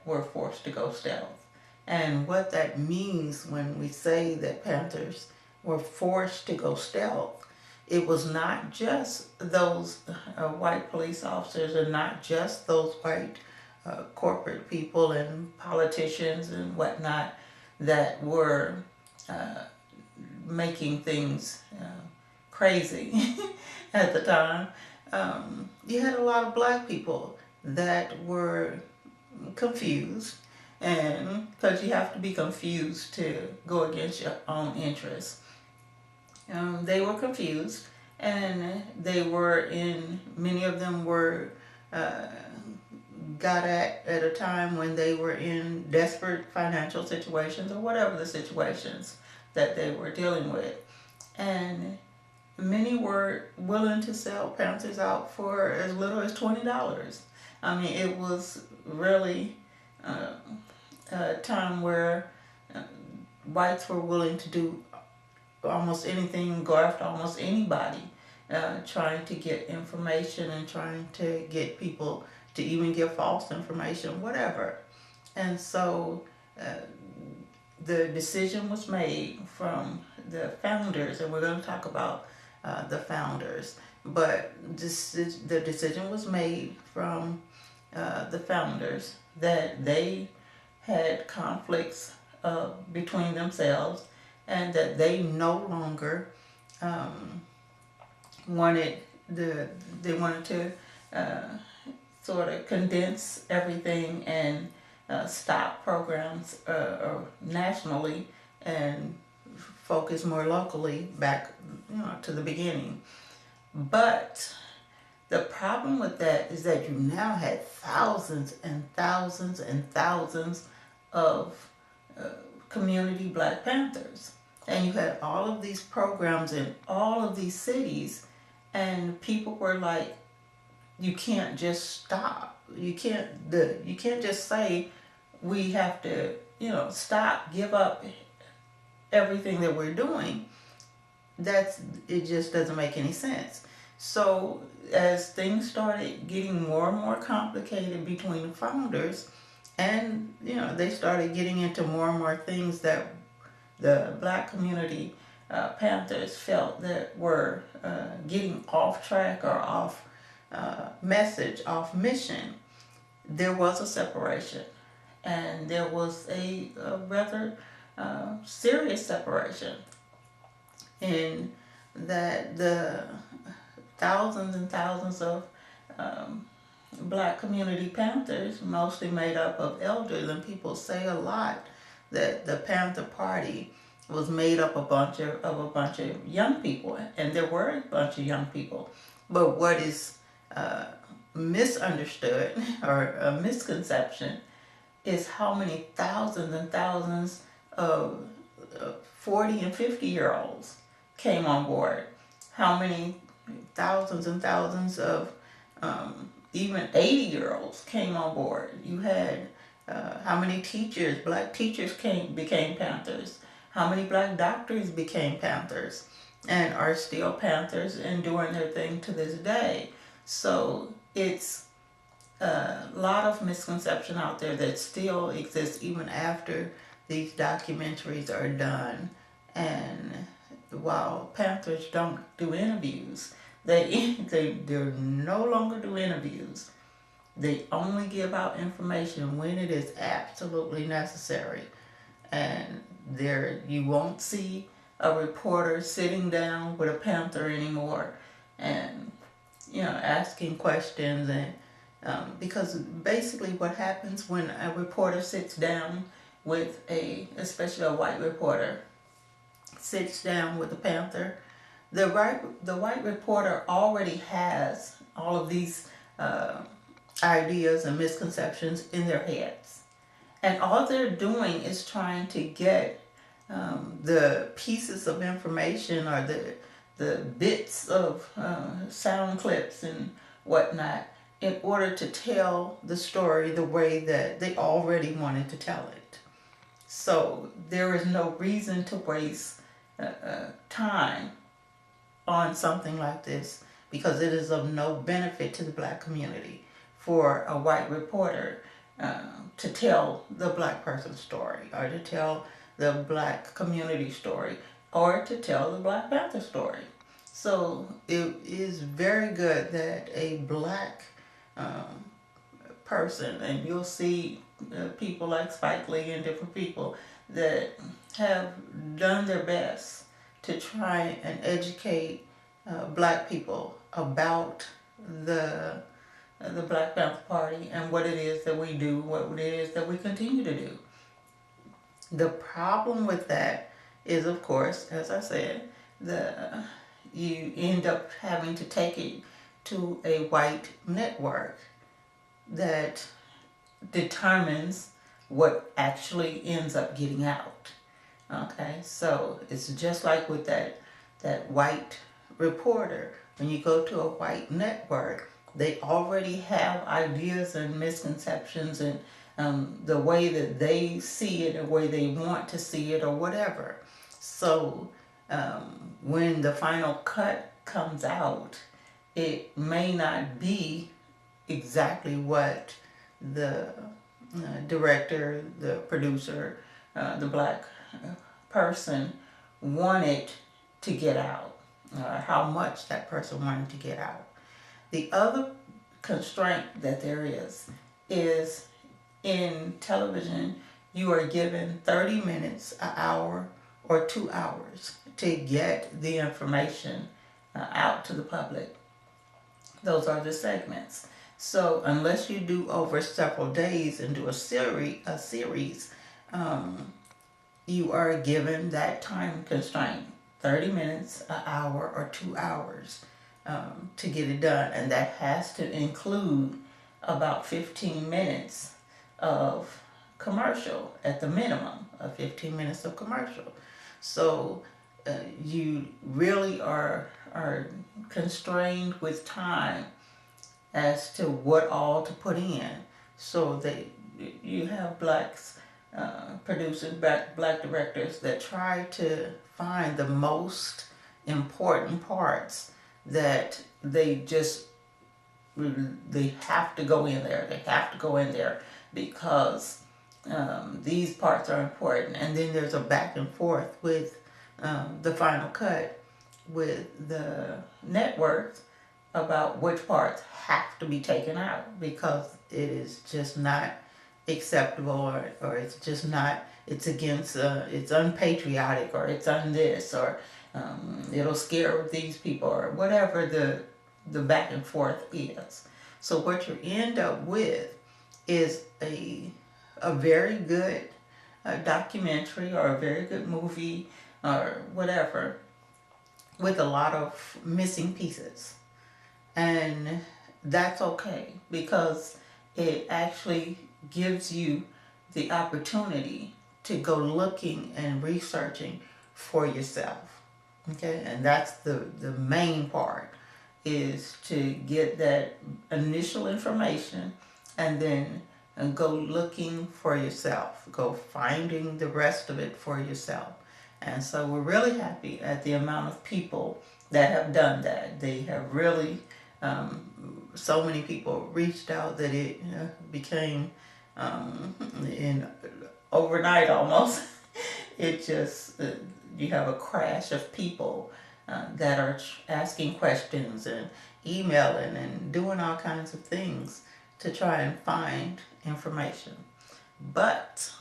were forced to go stealth. And what that means when we say that Panthers were forced to go stealth, it was not just those white police officers, and not just those white corporate people and politicians and whatnot that were making things crazy at the time. You had a lot of black people that were confused, and because you have to be confused to go against your own interests. They were confused, and many of them were got at a time when they were in desperate financial situations, or whatever the situations that they were dealing with. And many were willing to sell Panthers out for as little as $20. I mean, it was really a time where whites were willing to do almost anything, go after almost anybody, trying to get information and trying to get people to even give false information, whatever. And so the decision was made from the founders, and we're going to talk about the founders, but the decision was made from the founders that they had conflicts between themselves, and that they no longer wanted to sort of condense everything and stop programs nationally and focus more locally back to the beginning. But the problem with that is that you now had thousands and thousands and thousands of community Black Panthers. And you had all of these programs in all of these cities, and people were like, you can't just stop. You can't just say we have to, stop, give up everything that we're doing. It just doesn't make any sense. So as things started getting more and more complicated between the founders, and they started getting into more and more things that the Black community Panthers felt that were getting off track or off message, off mission, there was a separation. And there was a rather serious separation, in that the thousands and thousands of Black community Panthers, mostly made up of elders, and people say a lot that the Panther Party was made up of a bunch of young people, and there were a bunch of young people. But what is misunderstood, or a misconception, is how many thousands and thousands of 40 and 50-year-olds came on board. How many thousands and thousands of even 80-year-olds came on board. You had how many teachers, Black teachers became Panthers. How many Black doctors became Panthers and are still Panthers and doing their thing to this day. So it's a lot of misconception out there that still exists even after these documentaries are done. And while Panthers don't do interviews, they no longer do interviews. They only give out information when it is absolutely necessary. And you won't see a reporter sitting down with a Panther anymore and asking questions, and because basically what happens when a reporter sits down with especially a white reporter, sits down with a Panther, the white reporter already has all of these ideas and misconceptions in their heads. And all they're doing is trying to get the pieces of information, or the bits of sound clips and whatnot, in order to tell the story the way that they already wanted to tell it. So there is no reason to waste time on something like this, because it is of no benefit to the Black community for a white reporter to tell the black person's story, or to tell the black community story, or to tell the Black Panther story. So it is very good that a black um, person, and you'll see people like Spike Lee and different people that have done their best to try and educate black people about the the Black Panther Party and what it is that we do, what it is that we continue to do. The problem with that is, of course, as I said, the you end up having to take it to a white network that determines what actually ends up getting out. Okay, so it's just like with that white reporter. When you go to a white network, they already have ideas and misconceptions and the way that they see it, the way they want to see it, or whatever. So when the final cut comes out, it may not be exactly what the director, the producer, the black person wanted to get out, how much that person wanted to get out. The other constraint that there is in television, you are given 30 minutes, an hour, or 2 hours to get the information out to the public. Those are the segments. So unless you do over several days and do a series, you are given that time constraint, 30 minutes, an hour, or 2 hours to get it done. And that has to include about 15 minutes of commercial at the minimum, of 15 minutes of commercial. So you really are constrained with time as to what all to put in. So that you have blacks producers, black directors that try to find the most important parts that they have to go in there. They have to go in there because these parts are important. And then there's a back and forth with the final cut with the networks about which parts have to be taken out because it is just not acceptable, or it's just not, it's against, it's unpatriotic, or it's on this, or it'll scare these people, or whatever the back and forth is. So what you end up with is a very good documentary or a very good movie or whatever with a lot of missing pieces. And that's okay because it actually gives you the opportunity to go looking and researching for yourself. Okay, and that's the main part, is to get that initial information and then go looking for yourself, go finding the rest of it for yourself. And so we're really happy at the amount of people that have done that. They have really, so many people reached out that it became in overnight almost. It just, you have a crash of people that are asking questions and emailing and doing all kinds of things to try and find information. But